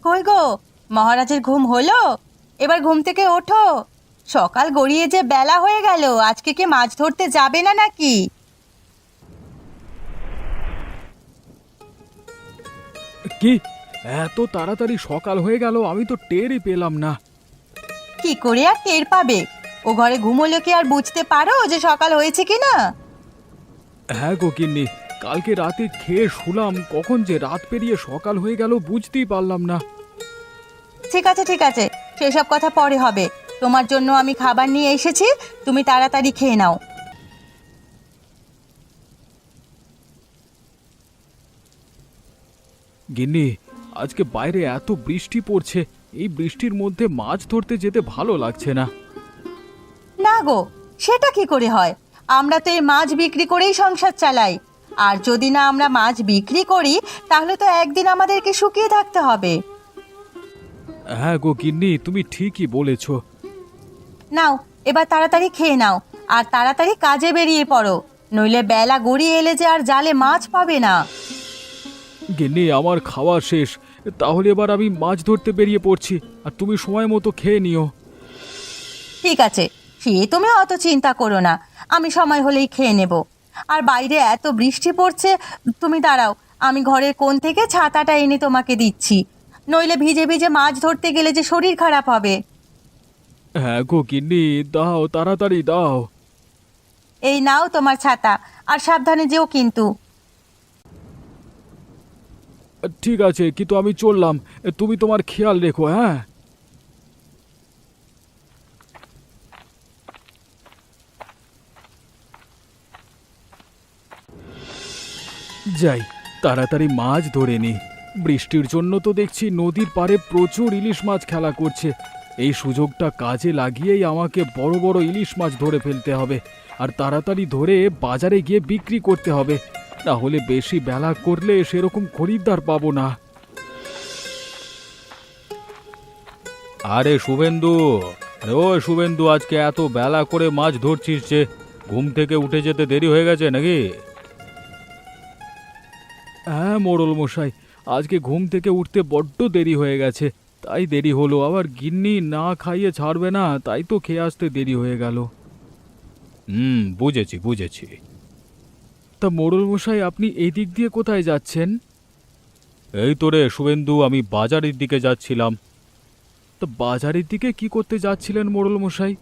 কই গো, মহারাজের ঘুম হলো? এবার ঘুম থেকে ওঠো। সকাল গড়িয়ে যে বেলা হয়ে গেল, আজকে কি মাছ ধরতে যাবে না নাকি? কি? এত তাড়াতাড়ি সকাল হয়ে গেল, আমি তো টেরই পেলাম না। কি করে আর টের পাবে? ও ঘরে ঘুমোলে কি আর বুঝতে পারো যে সকাল হয়েছে কি না? হ্যাঁ গো গিন্নি, কালকে রাতে খেয়ে শুলাম, কখন যে রাত পেরিয়ে সকাল হয়ে গেল বুঝতেই পারলাম না। ঠিক আছে ঠিক আছে, সেসব কথা পরে হবে। তোমার জন্য আমি খাবার নিয়ে এসেছি, তুমি তাড়াতাড়ি খেয়ে নাও। গিন্নি, আজকে বাইরে এত বৃষ্টি পড়ছে, এই বৃষ্টির মধ্যে মাছ ধরতে যেতে ভালো লাগছে না। না গো, সেটা কি করে হয়? আমরা তো এই মাছ বিক্রি করেই সংসার চালাই। আর যদি না আমরা মাছ বিক্রি করি, তাহলে তো একদিন আমাদেরকে শুকিয়ে থাকতে হবে। হ্যাঁ গো গিন্নি, তুমি ঠিকই বলেছ। নাও, এবার তাড়াতাড়ি খেয়ে নাও, আর তাড়াতাড়ি কাজে বেরিয়ে পড়ো, নইলে বেলা গড়িয়ে এলে যে আর জালে মাছ পাবে না। গিন্নি, আমার খাওয়া শেষ, তাহলে এবার আমি মাছ ধরতে বেরিয়ে পড়ছি, আর তুমি সময় মতো খেয়ে নিও। ঠিক আছে, সে তুমি অত চিন্তা করো না, আমি সময় হলেই খেয়ে নেব। আর বাইরে এত বৃষ্টি পড়ছে, তুমি দাঁড়াও, আমি ঘরের কোণ থেকে ছাতাটা এনে তোমাকে দিচ্ছি, নইলে ভিজে ভিজে মাছ ধরতে গেলে যে শরীর খারাপ হবে। হ্যাঁ গো গিন্নি, দাও, তাড়াতাড়ি দাও। এই নাও তোমার ছাতা, আর সাবধানে যেও কিন্তু। ঠিক আছে, কিন্তু আমি চললাম, তুমি তোমার খেয়াল রেখো। হ্যাঁ। যাই, তাড়াতাড়ি মাছ ধরে নি। বৃষ্টির জন্য তো দেখছি নদীর পাড়ে প্রচুর ইলিশ মাছ খেলা করছে। এই সুযোগটা কাজে লাগিয়েই আমাকে বড় বড় ইলিশ মাছ ধরে ফেলতে হবে, আর তাড়াতাড়ি ধরে বাজারে গিয়ে বিক্রি করতে হবে। না হলে বেশি বেলা করলে সেরকম খরিদ্দার পাবো না। আরে শুভেন্দু, আরে ও শুভেন্দু, আজকে এত বেলা করে মাছ ধরছিস যে? ঘুম থেকে উঠে যেতে দেরি হয়ে গেছে নাকি? হ্যাঁ মোড়ল মশাই, আজকে ঘুম থেকে উঠতে বড্ড দেরি হয়ে গেছে, তাই দেরি হলো। আবার গিন্নি না খাইয়ে ছাড়বে না, তাই তো খেয়ে আসতে দেরি হয়ে গেল। বুঝেছি বুঝেছি। তা মোড়ল মশাই, আপনি এই দিক দিয়ে কোথায় যাচ্ছেন? এই তো রে শুভেন্দু, আমি বাজারের দিকে যাচ্ছিলাম। তো বাজারের দিকে কি করতে যাচ্ছিলেন মোড়ল মশাই?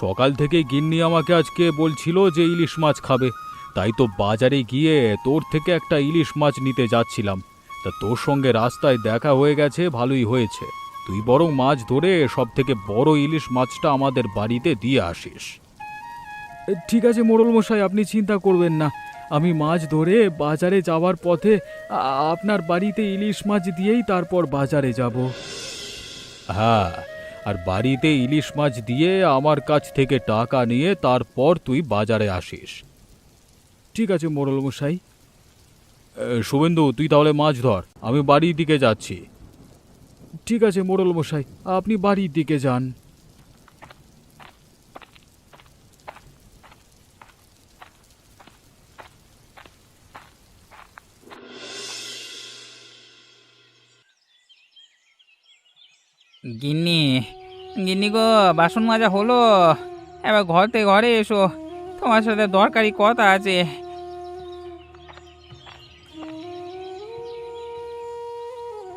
সকাল থেকে গিন্নি আমাকে আজকে বলছিল যে ইলিশ মাছ খাবে, তাই তো বাজারে গিয়ে তোর থেকে একটা ইলিশ মাছ নিতে যাচ্ছিলাম। তা তোর সঙ্গে রাস্তায় দেখা হয়ে গেছে, ভালোই হয়েছে। তুই বরং মাছ ধরে সব থেকে বড় ইলিশ মাছটা আমাদের বাড়িতে দিয়ে আসিস। ঠিক আছে মোড়ল মশাই, আপনি চিন্তা করবেন না, আমি মাছ ধরে বাজারে যাওয়ার পথে আপনার বাড়িতে ইলিশ মাছ দিয়েই তারপর বাজারে যাব। হ্যাঁ, আর বাড়িতে ইলিশ মাছ দিয়ে আমার কাছ থেকে টাকা নিয়ে তারপর তুই বাজারে আসিস। ঠিক আছে মোড়ল মশাই। শুভেন্দু, তুই তাহলে মাছ ধর, আমি বাড়ির দিকে যাচ্ছি। ঠিক আছে মোড়ল মশাই, আপনি বাড়ির দিকে যান। গিন্নি, গিন্নি গো, বাসন মাজা হলো? এবার ঘরে এসো, তোমার সাথে দরকারি কথা আছে।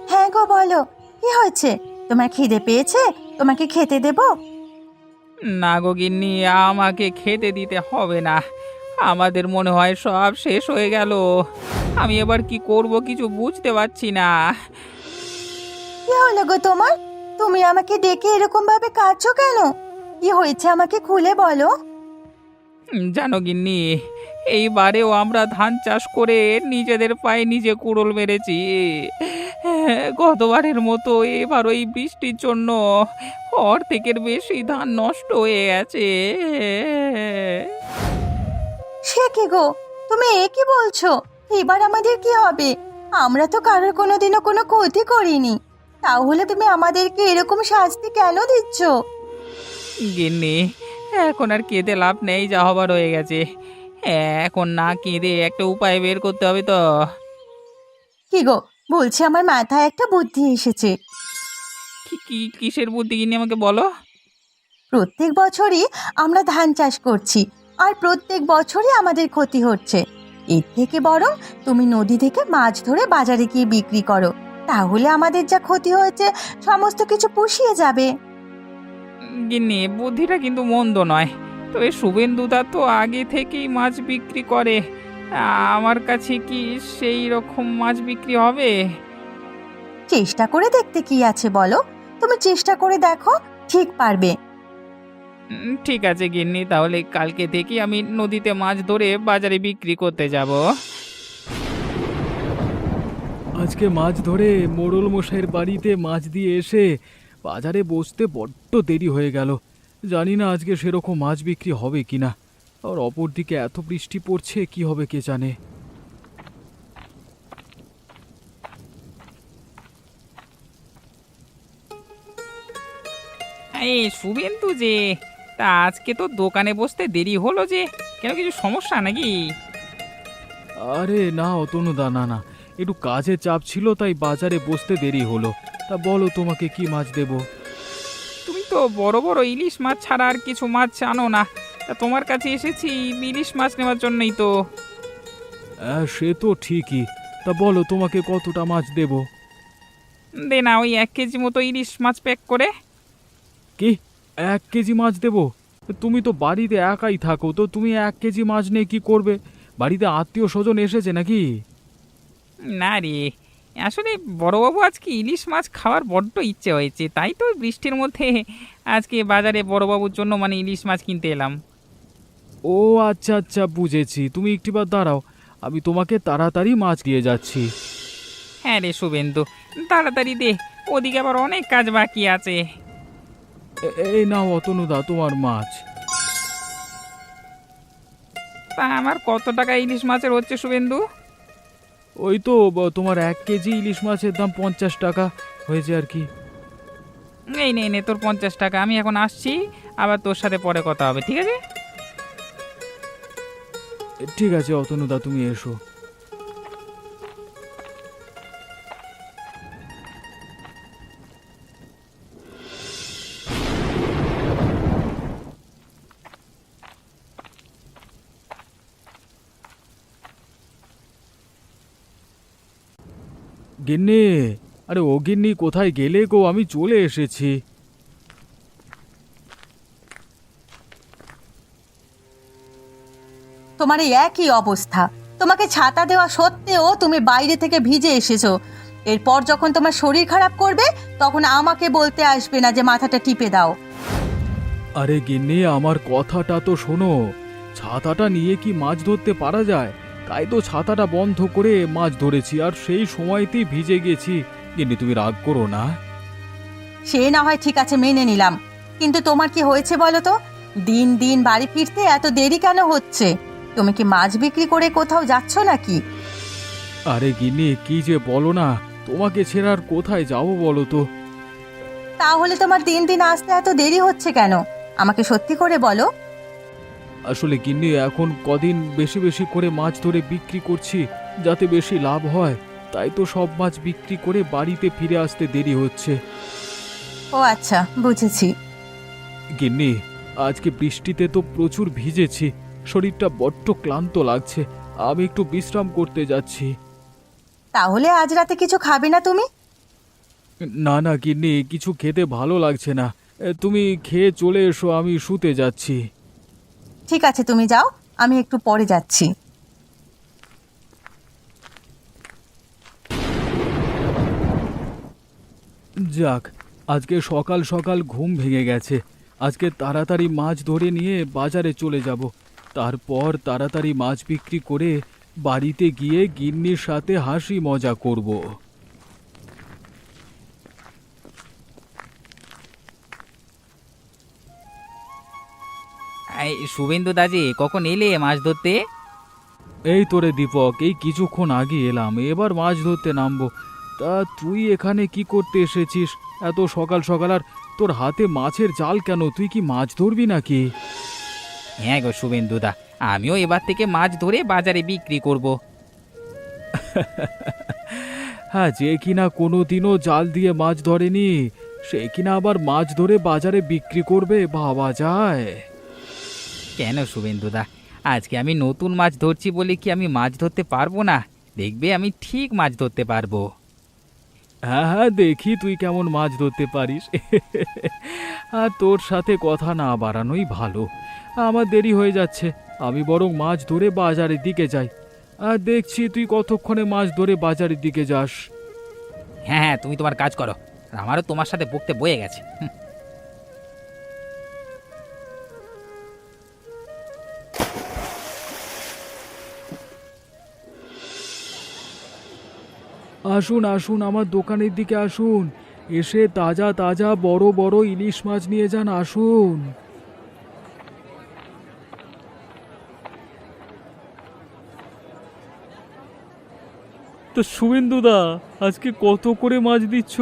হ্যাঁ গো, বলো, কি হয়েছে? তোমার খিদে পেয়েছে? তোমাকে খেতে দেবো? না গো গিন্নি, আমাকে খেতে দিতে হবে না, আমাদের মনে হয় সব শেষ হয়ে গেল। আমি এবার কি করব কিছু বুঝতে পারছি না। কি হলো গো তোমার? তুমি আমাকে ডেকে এরকম ভাবে কাঁদছো কেন? কি হয়েছে আমাকে খুলে বলো। জানো গিন্নি, এইবারেও আমরা ধান চাষ করে নিজেদের পায়ে নিজে কুড়োল মেরেছি। গতবারের মতো এবার ওই বৃষ্টির জন্য অর্ধেকের বেশি ধান নষ্ট হয়ে গেছে। সে কি গো, তুমি এ কি বলছো? এবার আমাদের কি হবে? আমরা তো কারোর কোনোদিনও কোনো ক্ষতি করিনি, তাহলে তুমি আমাদেরকে এরকম শাস্তি কেন দিচ্ছ? গিন্নি, এখন আর কেঁদে লাভ নেই, যা হবার হয়ে গেছে। এখন না কেঁদে একটা উপায় বের করতে হবে তো। কি গো, বলছি আমার মাথায় একটা বুদ্ধি এসেছে। কিসের বুদ্ধি গিন্নি আমাকে বলো। প্রত্যেক বছরই আমরা ধান চাষ করছি, আর প্রত্যেক বছরই আমাদের ক্ষতি হচ্ছে। এর থেকে বরং তুমি নদী থেকে মাছ ধরে বাজারে গিয়ে বিক্রি করো, তাহলে আমাদের যা ক্ষতি হয়েছে সমস্ত কিছু পুষিয়ে যাবে। গিন্নি বুদ্ধিটা কিন্তু মন্দ নয়, তবে শুভেন্দুদা তো আগে থেকেই মাছ বিক্রি করে। আমার কাছে কি সেই রকম মাছ বিক্রি হবে? চেষ্টা করে দেখতে কি আছে বলো, তুমি চেষ্টা করে দেখো, ঠিক পারবে। ঠিক আছে গিন্নি, তাহলে কালকে থেকে আমি নদীতে মাছ ধরে বাজারে বিক্রি করতে যাব। আজকে মাছ ধরে মোড়ল মশাইয়ের বাড়িতে মাছ দিয়ে এসে বাজারে বসতে বড্ড দেরি হয়ে গেল। জানি না আজকে সেরকম মাছ বিক্রি হবে কিনা। আর অপরদিকে এত বৃষ্টি পড়ছে, কি হবে কে জানে। এই শুভেন্দু যে, তা আজকে তো দোকানে বসতে দেরি হলো যে, কেন কিছু সমস্যা নাকি? আরে না অতনুদা, না না, একটু কাজের চাপ ছিল তাই বাজারে বসতে দেরি হলো। তা বলো তোমাকে কি মাছ দেব? তুমি তো বড় বড় ইলিশ মাছ ছাড়া আর কিছু মাছ আনো না, তা তোমার কাছে এসেছি ইলিশ মাছ নেওয়ার জন্যই তো। সে তো ঠিকই। তা বলো তোমাকে কতটা মাছ দেব? দে না, ওই 1 কেজি মতো ইলিশ মাছ প্যাক করে। কি, 1 কেজি মাছ দেব? তুমি তো বাড়িতে একাই থাকো, তো তুমি 1 কেজি মাছ নিয়ে কি করবে? বাড়িতে আত্মীয় স্বজন এসেছে নাকি? না রে, আসলে বড়বাবু আজকে ইলিশ মাছ খাওয়ার বড্ড ইচ্ছে হয়েছে, তাই তো বৃষ্টির মধ্যে আজকে বাজারে বড়বাবুর জন্য মানে ইলিশ মাছ কিনতে এলাম। ও আচ্ছা আচ্ছা, বুঝেছি। তুমি একটিবার দাঁড়াও, আমি তোমাকে তাড়াতাড়ি মাছ দিয়ে যাচ্ছি। হ্যাঁ রে শুভেন্দু, তাড়াতাড়ি দে, ওদিকে আবার অনেক কাজ বাকি আছে। এই নাও অতনুদা তোমার মাছ। তা আমার কত টাকা ইলিশ মাছের হচ্ছে শুভেন্দু? ওই তো তোমার 1 কেজি ইলিশ মাছের দাম 50 টাকা হয়েছে আর কি। এই নে নে তোর 50 টাকা, আমি এখন আসছি, আবার তোর সাথে পরে কথা হবে, ঠিক আছে? ঠিক আছে অতনুদা, তুমি এসো। গিন্নি, আরে ও গিন্নি, কোথায় গেলে গো? আমি চলে এসেছি। তোমার এই একই অবস্থা, তোমাকে ছাতা দেওয়া সত্ত্বেও তুমি বাইরে থেকে ভিজে এসেছো। এরপর যখন তোমার শরীর খারাপ করবে তখন আমাকে বলতে আসবে না যে মাথাটা টিপে দাও। আরে গিন্নি, আমার কথাটা তো শোনো। ছাতাটা নিয়ে কি মাছ ধরতে পারা যায়? তাই তো ছাতাটা বন্ধ করে মাছ ধরেছি, আর সেই সময়তেই ভিজে গেছি। গিন্নি তুমি রাগ করো না। সে না হয় ঠিক আছে, মেনে নিলাম, কিন্তু তোমার কি হয়েছে বলো তো? দিন দিন বাড়ি ফিরতে এত দেরি কেন হচ্ছে? তুমি কি মাছ বিক্রি করে কোথাও যাচ্ছ নাকি? আরে গিন্নি, কি যে বলো না, তোমাকে ছেড়ে আর কোথায় যাবো বলো তো? তাহলে তোমার দিন দিন আসতে এত দেরি হচ্ছে কেন? আমাকে সত্যি করে বলো। আসলে গিন্নি, এখন কদিন বেশি বেশি করে মাছ ধরে বিক্রি করছি, যাতে বেশি লাভ হয়। তাই তো সব মাছ বিক্রি করে বাড়িতে ফিরে আসতে দেরি হচ্ছে। ও আচ্ছা, বুঝেছি। গিন্নি, আজকে বৃষ্টিতে তো প্রচুর ভিজেছি, শরীরটা বড্ড ক্লান্ত লাগছে। আমি একটু বিশ্রাম করতে যাচ্ছি। তাহলে আজ রাতে কিছু খাবে না তুমি? না না গিন্নি, কিছু খেতে ভালো লাগছে না। তুমি খেয়ে চলে এসো, আমি শুতে যাচ্ছি। ঠিক আছে, তুমি যাও, আমি একটু পরে যাচ্ছি। যাক, আজকে সকাল সকাল ঘুম ভেঙে গেছে। আজকে তাড়াতাড়ি মাছ ধরে নিয়ে বাজারে চলে যাব। তারপর তাড়াতাড়ি মাছ বিক্রি করে বাড়িতে গিয়ে গিন্নির সাথে হাসি মজা করব। এই শুভেন্দু দাজি, কখন এলে মাছ ধরতে? এই তোরে দীপক, এই কিছুক্ষণ আগে এলাম, এবার মাছ ধরতে নামবো। তা তুই এখানে কি করতে এসেছিস এত সকাল সকাল? আর তোর হাতে মাছের জাল কেন? তুই কি মাছ ধরবি নাকি? হ্যাঁ গো শুভেন্দুদা, আমিও এবার থেকে মাছ ধরে বাজারে বিক্রি করব। হ্যাঁ, যে কিনা কোনোদিনও জাল দিয়ে মাছ ধরেনি সে কিনা আবার মাছ ধরে বাজারে বিক্রি করবে, ভাবা যায়? কেন শুভেন্দুদা, আজকে আমি নতুন মাছ ধরছি বলে কি আমি মাছ ধরতে পারবো না? দেখবে আমি ঠিক মাছ ধরতে পারবো। হ্যাঁ হ্যাঁ, দেখি তুই কেমন মাছ ধরতে পারিস। আর তোর সাথে কথা না বাড়ানোই ভালো। আমার দেরি হয়ে যাচ্ছে, আমি বরং মাছ ধরে বাজারের দিকে যাই। আর দেখছি তুই কতক্ষণে মাছ ধরে বাজারের দিকে যাস। হ্যাঁ হ্যাঁ, তুমি তোমার কাজ করো, আর আমারও তোমার সাথে বকতে বয়ে গেছে। আসুন আসুন, আমার দোকানের দিকে আসুন, এসে তাজা তাজা বড় বড় ইলিশ মাছ নিয়ে যান, আসুন। তো শুভেন্দুদা, আজকে কত করে মাছ দিচ্ছ?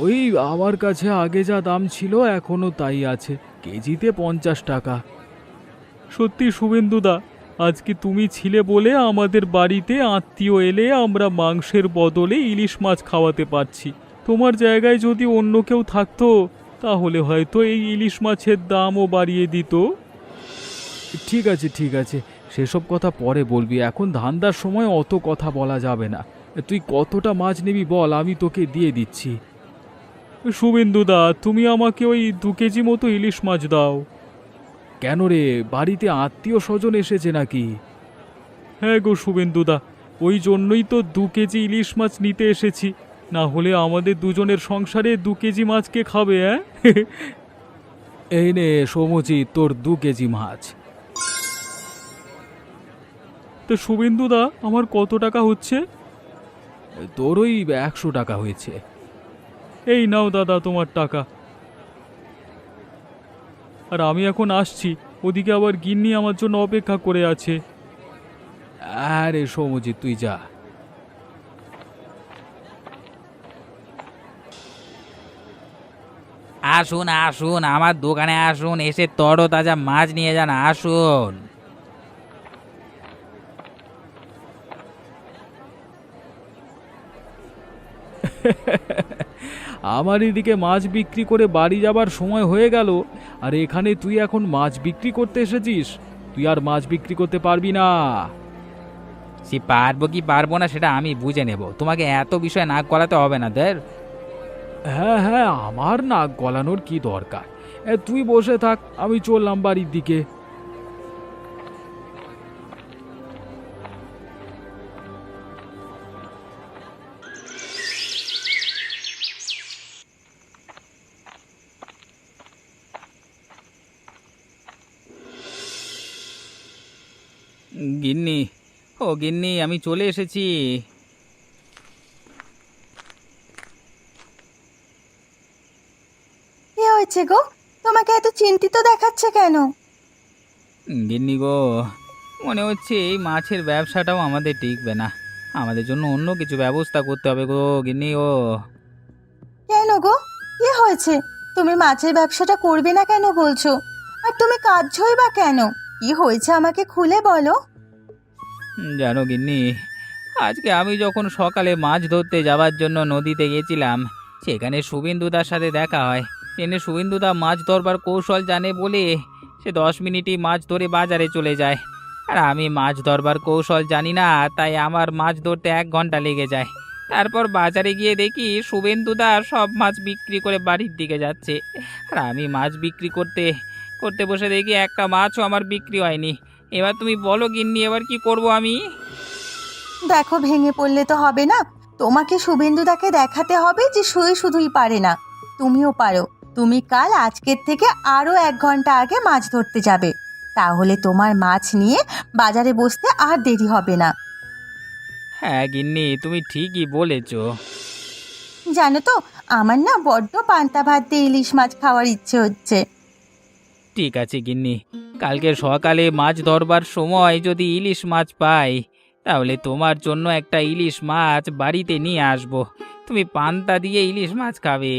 ওই আমার কাছে আগে যা দাম ছিল এখনো তাই আছে, কেজিতে 50 টাকা। সত্যি শুভেন্দুদা, আজকে তুমি ছিলে বলে আমাদের বাড়িতে আত্মীয় এলে আমরা মাংসের বদলে ইলিশ মাছ খাওয়াতে পারছি। তোমার জায়গায় যদি অন্য কেউ থাকতো তাহলে হয়তো এই ইলিশ মাছের দামও বাড়িয়ে দিত। ঠিক আছে ঠিক আছে, সেসব কথা পরে বলবি, এখন ধান্দার সময় অত কথা বলা যাবে না। তুই কতটা মাছ নিবি বল, আমি তোকে দিয়ে দিচ্ছি। শুভেন্দুদা, তুমি আমাকে ওই 2 কেজি মতো ইলিশ মাছ দাও। কেন রে, বাড়িতে আত্মীয় স্বজন এসেছে নাকি? হ্যাঁ গো শুভেন্দুদা, ওই জন্যই তো 2 কেজি ইলিশ মাছ নিতে এসেছি, না হলে আমাদের দুজনের সংসারে 2 কেজি মাছ কে খাবে? হ্যাঁ, এই নে সমুচিত তোর 2 কেজি মাছ। তো শুভেন্দুদা, আমার কত টাকা হচ্ছে? তোর ওই 100 টাকা হয়েছে। এই নাও দাদা তোমার টাকা। আর আমি এখন আসছি, ওদিকে আবার গিন্নি আমার জন্য অপেক্ষা করে আছে। আরে সমজিৎ, তুই যা। আসুন আসুন, আমার দোকানে আসুন, এসে তরতাজা মাছ নিয়ে যান, আসুন। আমার এদিকে মাছ বিক্রি করে বাড়ি যাবার সময় হয়ে গেল, আর এখানে তুই এখন মাছ বিক্রি করতে এসেছিস? তুই আর মাছ বিক্রি করতে পারবি না। সে পারবো কি পারবো না সেটা আমি বুঝে নেব, তোমাকে এত বিষয় নাক গলাতে হবে না দের। হ্যাঁ হ্যাঁ, আমার নাক গলানোর কি দরকার? তুই বসে থাক, আমি চললাম বাড়ির দিকে। গিন্নি, ও গিন্নি, আমি চলে এসেছি। কি হয়েছে গো? তোমাকে এত চিন্তিত দেখাচ্ছে কেন? গিন্নি গো, মনে হচ্ছে এই মাছের ব্যবসাটাও আমাদের টিকবে না, আমাদের জন্য অন্য কিছু ব্যবস্থা করতে হবে গো গিন্নি গো। কেন গো, কি হয়েছে? তুমি মাছের ব্যবসাটা করবে না কেন বলছো? আর তুমি কাঁদছোই বা কেন? কি হয়েছে আমাকে খুলে বলো। জানো গিন্নি, আজকে আমি যখন সকালে মাছ ধরতে যাওয়ার জন্য নদীতে গেছিলাম, সেখানে শুভেন্দুদার সাথে দেখা হয়। ট্রেনে শুভেন্দুদা মাছ ধরবার কৌশল জানে বলে সে 10 মিনিটই মাছ ধরে বাজারে চলে যায়, আর আমি মাছ ধরবার কৌশল জানি না, তাই আমার মাছ ধরতে 1 ঘন্টা লেগে যায়। তারপর বাজারে গিয়ে দেখি শুভেন্দুদা সব মাছ বিক্রি করে বাড়ির দিকে যাচ্ছে, আর আমি মাছ বিক্রি করতে করতে বসে দেখি একটা মাছও আমার বিক্রি হয়নি। এবার তুমি বলো গিন্নি, এবার কি করব আমি? দেখো, ভেঙে পড়লে তো হবে না। তোমাকে শুভেন্দুদাকে দেখাতে হবে যে শুয়ে শুধুই পারে না, তুমিও পারো। তুমি কাল আজকের থেকে আরো 1 ঘন্টা আগে মাছ ধরতে যাবে, তাহলে তোমার মাছ নিয়ে বাজারে বসতে আর দেরি হবে না। হ্যাঁ গিন্নি, তুমি ঠিকই বলেছ। জানো তো, আমার না বড্ড পান্তা ভাত দিয়ে ইলিশ মাছ খাওয়ার ইচ্ছে হচ্ছে। ঠিক আছে গিন্নি, কালকে সকালে মাছ ধরবার সময় যদি ইলিশ মাছ পাই, তাহলে তোমার জন্য একটা ইলিশ মাছ বাড়িতে নিয়ে আসবো, তুমি পান্তা দিয়ে ইলিশ মাছ খাবে।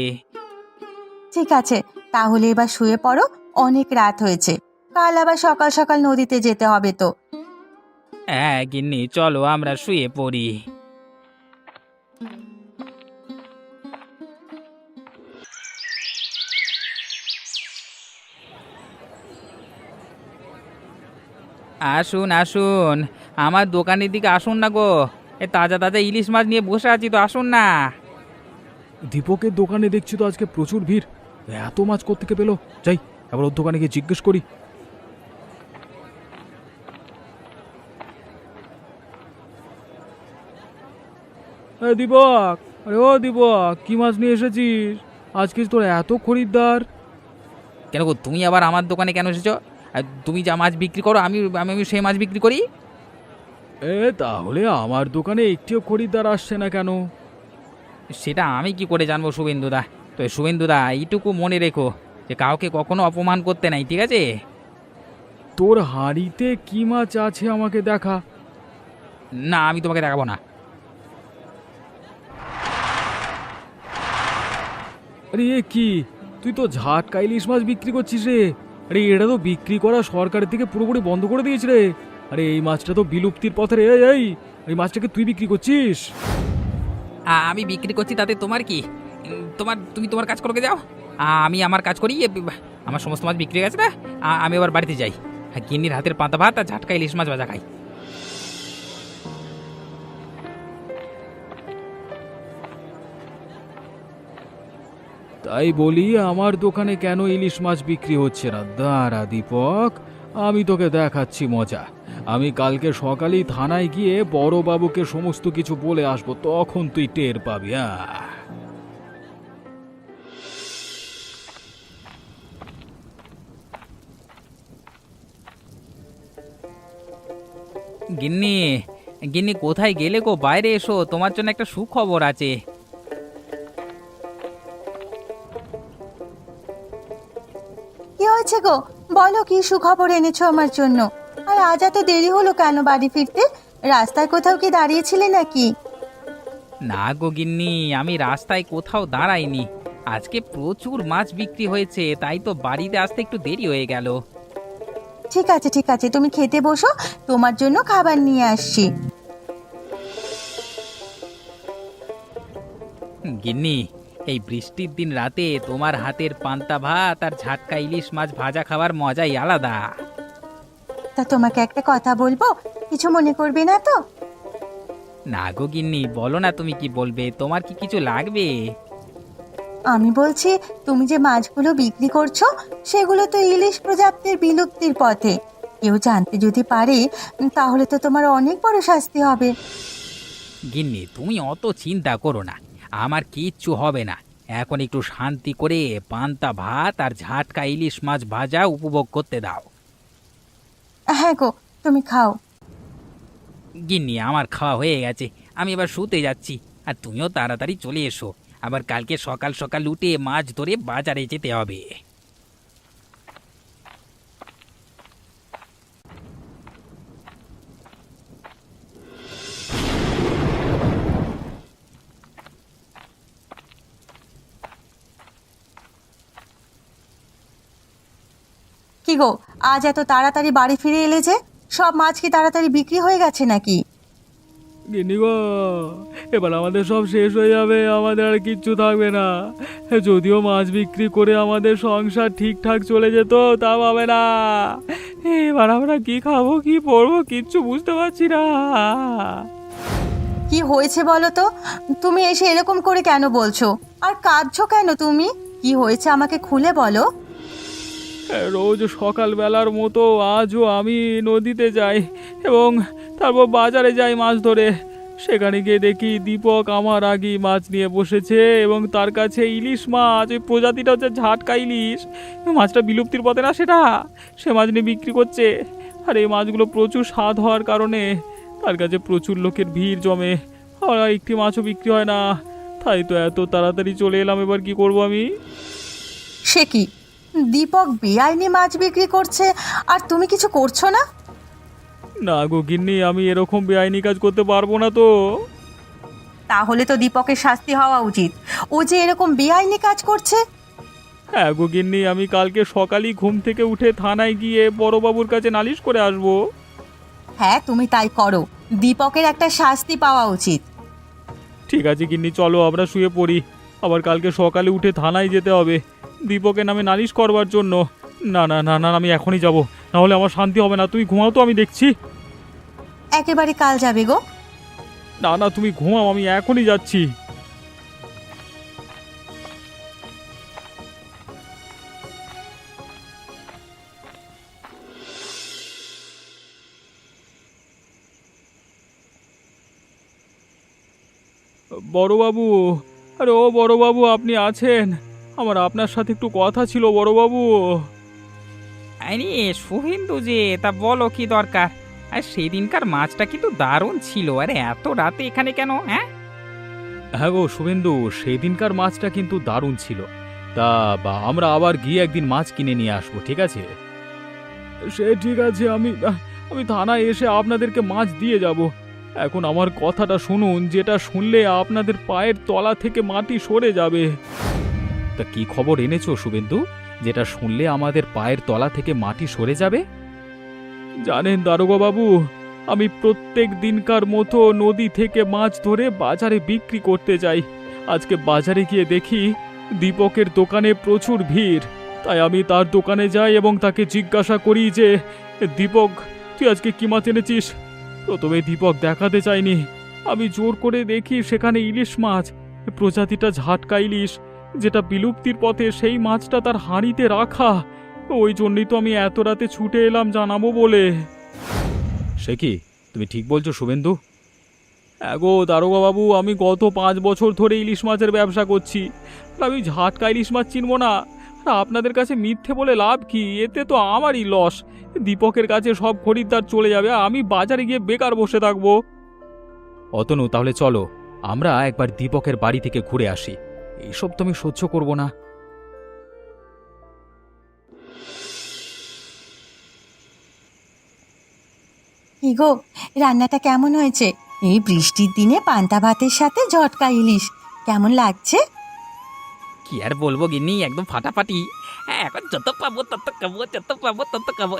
ঠিক আছে, তাহলে এবার শুয়ে পড়ো, অনেক রাত হয়েছে। কাল আবার সকাল সকাল নদীতে যেতে হবে তো। হ্যাঁ গিন্নি, চলো আমরা শুয়ে পড়ি। আসুন আসুন, আমার দোকানের দিকে আসুন না গো। এ তাজা তাজা ইলিশ মাছ নিয়ে বসে আছি তো, আসুন না। দীপকের দোকানে দেখছি তো আজকে প্রচুর ভিড়। এত মাছ কোত্থেকে পেলো? যাই, এবার ওর দোকানে গিয়ে জিজ্ঞেস করি। দীপক, আরে ও দীপক, কি মাছ নিয়ে এসেছিস? আজকে তোর এত খরিদ্দার। কেন গো, তুমি আবার আমার দোকানে কেন এসেছো? আর তুমি যা মাছ বিক্রি করো আমি আমি আমি সেই মাছ বিক্রি করি। তাহলে আমার দোকানে একটিও খরিদ্দার আসছে না কেন? সেটা আমি কি করে জানবো শুভেন্দুদা? তো শুভেন্দুদা, এইটুকু মনে রেখো যে কাউকে কখনো অপমান করতে নাই, ঠিক আছে? তোর হাঁড়িতে কি মাছ আছে আমাকে দেখা। না, আমি তোমাকে দেখাবো না। আরে এ কি, তুই তো ঝাটকা ইলিশ মাছ বিক্রি করছিস রে? আরে এটা তো বিক্রি করা সরকারের থেকে পুরোপুরি বন্ধ করে দিয়েছে রে। আরে এই মাছটা তো বিলুপ্তির পথে রে। এই মাছটাকে তুই বিক্রি করছিস? আমি বিক্রি করছি, তাতে তোমার কি? তুমি তোমার কাজ করকে যাও। আমি আমার কাজ করি। আমার সমস্ত মাছ বিক্রি হয়ে গেছে না। আমি এবার বাড়িতে যাই। হ্যাঁ, গিন্নির হাতের পান্তা ভাত আর ঝাটকা ইলিশ মাছ ভাজা খাই। তাই বলি আমার দোকানে কেন ইলিশ মাছ বিক্রি হচ্ছে না? দাঁড়া দীপক, আমি তোকে দেখাচ্ছি মজা। আমি কালকে সকালেই থানায় গিয়ে বড়বাবুকে সমস্ত কিছু বলে আসবো, তখন তুই টের পাবি। গিন্নি, গিন্নি কোথায় গেলে গো? বাইরে এসো, তোমার জন্য একটা সুখবর আছে। কি হয়েছে গো? বলো, কি সুখবর এনেছো আমার জন্য? আর আজ এত দেরি হলো কেন বাড়ি ফিরতে? রাস্তায় কোথাও কি দাঁড়িয়েছিলে নাকি? না গো গিন্নি, আমি রাস্তায় কোথাও দাঁড়াইনি। আজকে প্রচুর মাছ বিক্রি হয়েছে, তাই তো বাড়িতে আসতে একটু দেরি হয়ে গেল। ঠিক আছে ঠিক আছে, তুমি খেতে বসো, তোমার জন্য খাবার নিয়ে আসছি। গিন্নি, এই বৃষ্টির দিন রাতে তোমার হাতের পান্তা ভাত আর ঝাটকা ইলিশ মাছ ভাজা খাওয়ার মজাই আলাদা। তা তোমাকে একটা কথা বলবো, কিছু মনে করবে না তো? না গো গিন্নি, বলো না, তুমি কি বলবে? তোমার কি কিছু লাগবে? আমি বলছি, তুমি যে মাছগুলো বিক্রি করছো সেগুলো তো ইলিশ প্রজাতির বিলুপ্তির পথে। কেউ জানতে যদি পারে, তাহলে তো তোমার অনেক বড় শাস্তি হবে। গিন্নি, তুমি অত চিন্তা করো না, আমার কিচ্ছু হবে না। এখন একটু শান্তি করে পান্তা ভাত আর ঝাটকা ইলিশ মাছ ভাজা উপভোগ করতে দাও। হ্যাঁ গো, তুমি খাও। গিন্নি, আমার খাওয়া হয়ে গেছে, আমি এবার শুতে যাচ্ছি। আর তুমিও তাড়াতাড়ি চলে এসো, আবার কালকে সকাল সকাল উঠে মাছ ধরে বাজারে যেতে হবে। কি গো, আজ এত তাড়াতাড়ি বাড়ি ফিরে এলে যে? সব মাছ কি তাড়াতাড়ি বিক্রি হয়ে গেছে নাকি? গিন্নি গো, এবার আমাদের সব শেষ হয়ে যাবে, আমাদের আর কিচ্ছু থাকবে না। যদিও মাছ বিক্রি করে আমাদের সংসার ঠিকঠাক চলে যেত, তা হবে না। এবার আমরা কি খাবো, কি পরবো, কিচ্ছু বুঝতে পারছি না। কি হয়েছে বলো তো? তুমি এসে এরকম করে কেন বলছো? আর কাঁদছো কেন তুমি? কি হয়েছে আমাকে খুলে বলো। রোজ সকালবেলার মতো আজও আমি নদীতে যাই এবং তারপর বাজারে যাই মাছ ধরে। সেখানে গিয়ে দেখি দীপক আমার আগেই মাছ নিয়ে বসেছে এবং তার কাছে ইলিশ মাছ, ওই প্রজাতিটা হচ্ছে ঝাটকা ইলিশ। মাছটা বিলুপ্তির পথে না সেটা, সে মাছ নিয়ে বিক্রি করছে। আর এই মাছগুলো প্রচুর স্বাদ হওয়ার কারণে তার কাছে প্রচুর লোকের ভিড় জমে, আর একটি মাছও বিক্রি হয় না। তাই তো এত তাড়াতাড়ি চলে এলাম। এবার কি করব আমি? সে কি, দীপক বেআইনি মাছ বিক্রি করছে আর তুমি কিছু করছো না? না গো গিন্নি, আমি এরকম বেআইনি কাজ করতে পারবো না তো। তাহলে তো দীপকের শাস্তি হওয়া উচিত, ও যে এরকম বেআইনি কাজ করছে। হ্যাঁ গো গিন্নি, আমি কালকে সকালেই ঘুম থেকে উঠে থানায় গিয়ে বড়বাবুর কাছে নালিশ করে আসবো। হ্যাঁ, তুমি তাই করো, দীপকের একটা শাস্তি পাওয়া উচিত। ঠিক আছে গিন্নি, চলো আমরা শুয়ে পড়ি। আবার কালকে সকালে উঠে থানায় যেতে হবে দীপকের নামে নালিশ করবার জন্য। না না না না, আমি এখনই যাব। নাহলে আমার শান্তি হবে না। তুমি ঘুমাও তো, আমি দেখছি। একেবারে কাল যাবে গো। না না, তুমি ঘুমাও, আমি এখনই যাচ্ছি। বড়বাবু, আরে ও বড়বাবু, আপনি আছেন? আমার আপনার সাথে একটু কথা ছিল বড়বাবু। আরে শুভেন্দু যে, তা বলো কি দরকার? আর সেদিনকার মাছটা কিন্তু দারুণ ছিল। আরে এত রাতে এখানে কেন? হ্যাঁ, হ্যাঁ গো শুভেন্দু, সেদিনকার মাছটা কিন্তু দারুণ ছিল। তা আমরা আবার গিয়ে একদিন মাছ কিনে নিয়ে আসবো, ঠিক আছে? সে ঠিক আছে, আমি থানায় এসে আপনাদেরকে মাছ দিয়ে যাব। এখন আমার কথাটা শুনুন, যেটা শুনলে আপনাদের পায়ের তলা থেকে মাটি সরে যাবে। তা কি খবর এনেছো শুভেন্দু, যেটা শুনলে আমাদের পায়ের তলা থেকে মাটি সরে যাবে? জানেন দারোগা বাবু, আমি প্রত্যেক দিনকার মতো নদী থেকে মাছ ধরে বাজারে বিক্রি করতে যাই। আজকে বাজারে গিয়ে দেখি দীপকের দোকানে প্রচুর ভিড়। তাই আমি তার দোকানে যাই এবং তাকে জিজ্ঞাসা করি যে, দীপক, তুই আজকে কি মাছ এনেছিস? প্রথমে দীপক দেখাতে চায়নি। আমি জোর করে দেখি সেখানে ইলিশ মাছ, প্রজাতিটা ঝাটকা ইলিশ, যেটা বিলুপ্তির পথে। সেই মাছটা তার হাঁড়িতে রাখা। ওই জন্যই তো আমি এত রাতে ছুটে এলাম জানাবো বলে। সে কি, তুমি ঠিক বলছো শুভেন্দু? গো দারোগা বাবু, আমি গত 5 বছর ধরে ইলিশ মাছের ব্যবসা করছি। আমি ঝাটকা ইলিশ মাছ চিনব না? আর আপনাদের কাছে মিথ্যে বলে লাভ কি? এতে তো আমারই লস। দীপকের কাছে সব খরিদ্দার চলে যাবে, আর আমি বাজারে গিয়ে বেকার বসে থাকবো। অতনু, তাহলে চলো আমরা একবার দীপকের বাড়ি থেকে ঘুরে আসি। এইসব তো আমি সহ্য করব না। কি গো, রান্নাটা কেমন হয়েছে? এই বৃষ্টির দিনে পান্তা ভাতের সাথে ঝটকা ইলিশ কেমন লাগছে? কি আর বলবো গিন্নি, একদম ফাটাফাটি। হ্যাঁ, এখন যত পাবো তত খাবো, যত পাবো তত খাবো,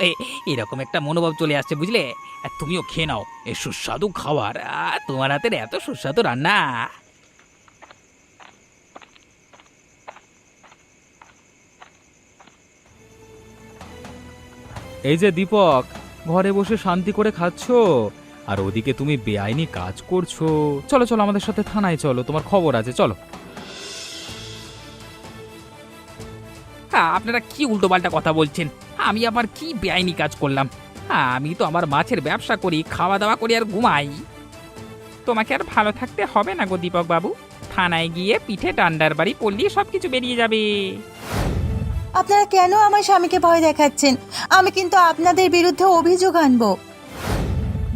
এরকম একটা মনোভাব চলে আসছে, বুঝলে? আর তুমিও খেয়ে নাও এই সুস্বাদু খাবার। তোমার হাতের এত সুস্বাদু রান্না। এই যে দীপক, ঘরে বসে শান্তি করে খাচ্ছো, আর ওদিকে তুমি বেআইনি কাজ করছো। চলো চলো, আমাদের সাথে থানায় চলো, তোমার খবর আছে, চলো। আপনারা কি উল্টোপাল্টা কথা বলছেন? আমি আবার কি বেআইনি কাজ করলাম? আমি তো আমার মাছের ব্যবসা করি, খাওয়া দাওয়া করি আর ঘুমাই। তোমাকে আর ভালো থাকতে হবে না গো দীপক বাবু। থানায় গিয়ে পিঠে ডান্ডার বাড়ি পড়লেই সবকিছু বেরিয়ে যাবে। আপনারা কেন আমার স্বামীকে ভয় দেখাচ্ছেন? আমি কিন্তু আপনাদের বিরুদ্ধে অভিযোগ আনবো।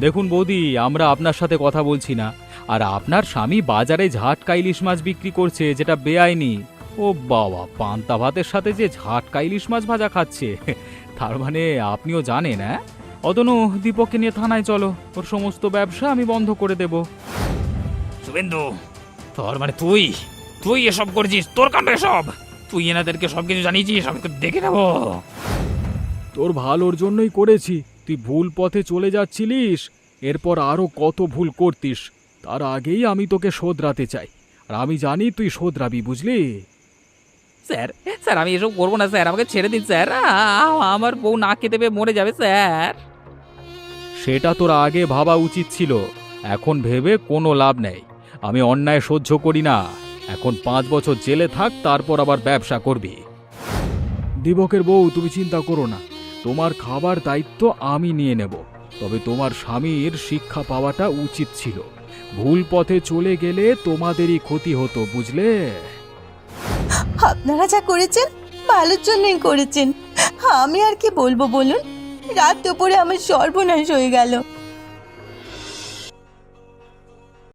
দেখুন বৌদি, আমরা আপনার সাথে কথা বলছি না। আর আপনার স্বামী বাজারে ঝাটকা ইলিশ মাছ বিক্রি করছে, যেটা বেআইনি। ও বাবা, পান্তা ভাতের সাথে যে ঝাটকা ইলিশ মাছ ভাজা খাচ্ছে, তার মানে আপনিও জানেন? হ্যাঁ, অতনু, দীপককে নিয়ে থানায় চলো, ওর সমস্ত ব্যবসা আমি বন্ধ করে দেব। শুভেন্দু, তোর মানে তুই তুই এসব করছিস? তোর কাণ্ড এসব? তুই এনাদেরকে সবকিছু জানিয়েছিস? আমি তো দেখে নেবো। তোর ভালোর জন্যই করেছি। তুই ভুল পথে চলে যাচ্ছিলিস, এরপর আরো কত ভুল করতিস। তার আগেই আমি তোকে শোধরাতে চাই, আর আমি জানি তুই শোধরাবি, বুঝলি? স্যার, স্যার, আমি এসব করবো না স্যার, আমাকে ছেড়ে দিন স্যার। আমার বউ না খেতে পেয়ে মরে যাবে স্যার। সেটা তোর আগে ভাবা উচিত ছিল, এখন ভেবে কোনো লাভ নেই। আমি অন্যায় সহ্য করি না। এখন 5 বছর জেলে থাক, তারপর আবার ব্যবসা করবি। দিবকের বউ, তুমি চিন্তা করো না, তোমার খাবার দায়িত্ব আমি নিয়ে নেব। তবে তোমার স্বামীর শিক্ষা পাওয়াটা উচিত ছিল। ভুল পথে চলে গেলে তোমাদেরই ক্ষতি হতো, বুঝলে? আপনারা যা করেছেন ভালোর জন্যই করেছেন। আমি আর কি বলবো বলুন? রাত দুপুরে আমার সর্বনাশ হয়ে গেল।